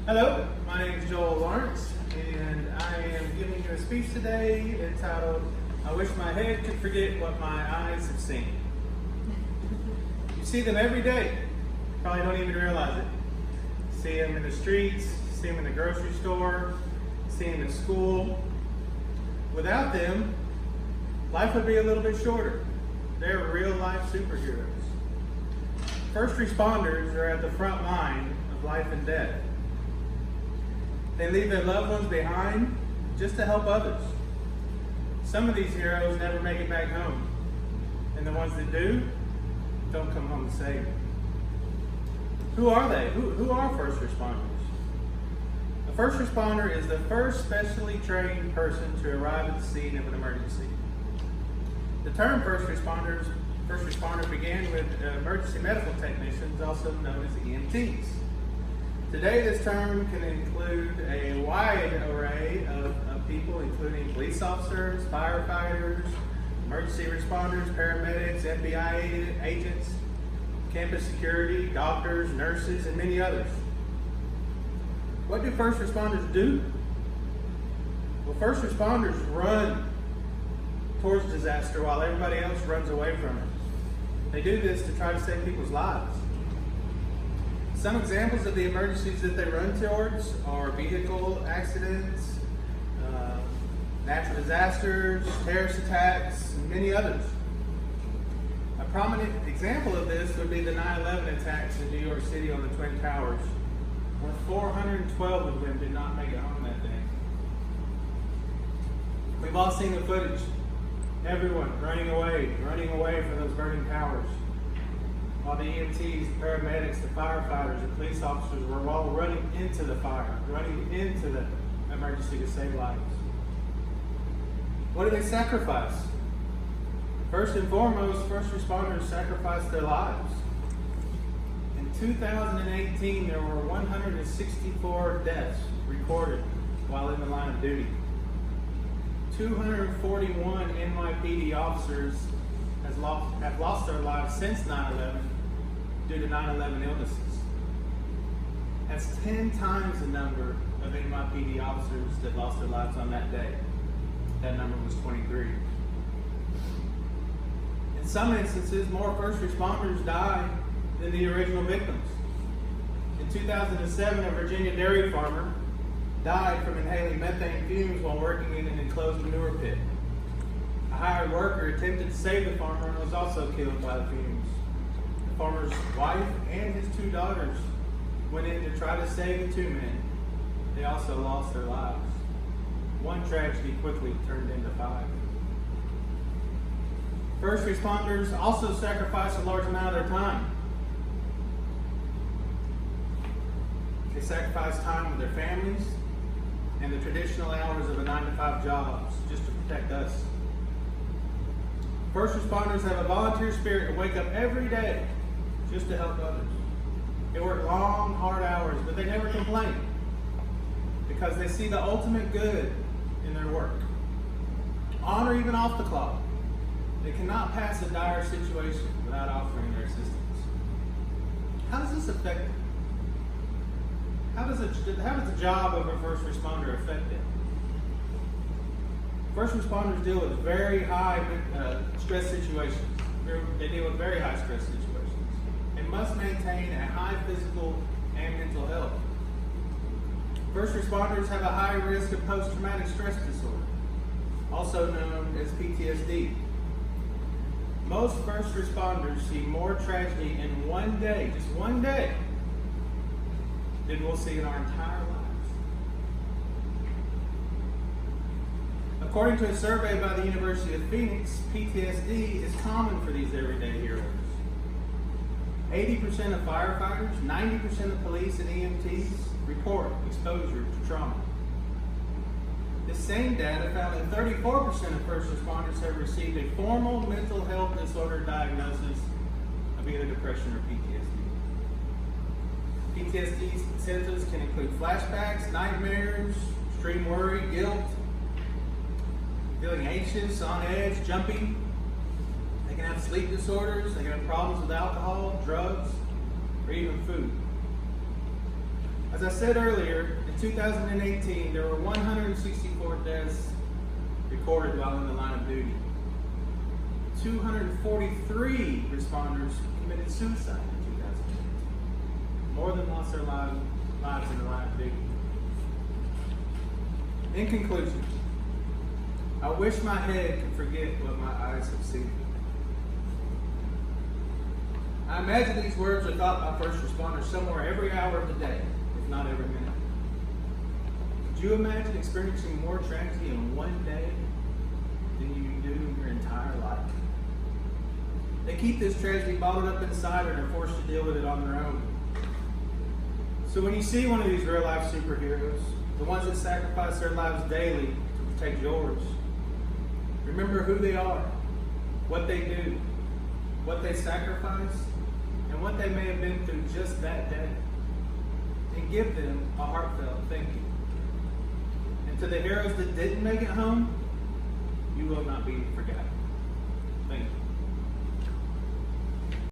Hello, my name is Joel Lawrence, and I am giving you a speech today entitled, I Wish My Head Could Forget What My Eyes Have Seen. You see them every day, probably don't even realize it. See them in the streets, see them in the grocery store, see them in school. Without them, life would be a little bit shorter. They're real life superheroes. First responders are at the front line of life and death. They leave their loved ones behind just to help others. Some of these heroes never make it back home, and the ones that do don't come home safe. Who are they? Who are first responders? A first responder is the first specially trained person to arrive at the scene of an emergency. The term first responder began with emergency medical technicians, also known as EMTs. Today, this term can include a wide array of people, including police officers, firefighters, emergency responders, paramedics, FBI agents, campus security, doctors, nurses, and many others. What do first responders do? Well, first responders run towards disaster while everybody else runs away from it. They do this to try to save people's lives. Some examples of the emergencies that they run towards are vehicle accidents, natural disasters, terrorist attacks, and many others. A prominent example of this would be the 9/11 attacks in New York City on the Twin Towers, where 412 of them did not make it home that day. We've all seen the footage. Everyone running away from those burning towers. While the EMTs, the paramedics, the firefighters, the police officers were all running into the fire, running into the emergency to save lives. What do they sacrifice? First and foremost, first responders sacrifice their lives. In 2018, there were 164 deaths recorded while in the line of duty. 241 NYPD officers have lost their lives since 9/11 due to 9/11 illnesses. That's 10 times the number of NYPD officers that lost their lives on that day. That number was 23. In some instances, more first responders die than the original victims. In 2007, a Virginia dairy farmer died from inhaling methane fumes while working in an enclosed manure pit. A hired worker attempted to save the farmer and was also killed by the fumes. The farmer's wife and his 2 daughters went in to try to save the 2 men. They also lost their lives. One tragedy quickly turned into 5. First responders also sacrifice a large amount of their time. They sacrifice time with their families and the traditional hours of a 9-to-5 job just to protect us. First responders have a volunteer spirit to wake up every day just to help others. They work long, hard hours, but they never complain because they see the ultimate good in their work. On or even off the clock, they cannot pass a dire situation without offering their assistance. How does this affect them? How does the job of a first responder affect them? First responders deal with very high stress situations. They deal with very high stress situations. They must maintain a high physical and mental health. First responders have a high risk of post-traumatic stress disorder, also known as PTSD. Most first responders see more tragedy in one day, just one day, than we'll see in our entire lives. According to a survey by the University of Phoenix, PTSD is common for these everyday heroes. 80% of firefighters, 90% of police and EMTs report exposure to trauma. The same data found that 34% of first responders have received a formal mental health disorder diagnosis of either depression or PTSD. PTSD symptoms can include flashbacks, nightmares, extreme worry, guilt, feeling anxious, on edge, jumpy. They can have sleep disorders, they can have problems with alcohol, drugs, or even food. As I said earlier, in 2018, there were 164 deaths recorded while in the line of duty. 243 responders committed suicide in 2018. More than lost their lives in the line of duty. In conclusion, I wish my head could forget what my eyes have seen. I imagine these words are thought by first responders somewhere every hour of the day, if not every minute. Could you imagine experiencing more tragedy in one day than you do in your entire life? They keep this tragedy bottled up inside and are forced to deal with it on their own. So when you see one of these real-life superheroes, the ones that sacrifice their lives daily to protect yours, remember who they are, what they do, what they sacrifice, and what they may have been through just that day. And give them a heartfelt thank you. And to the heroes that didn't make it home, you will not be forgotten. Thank you.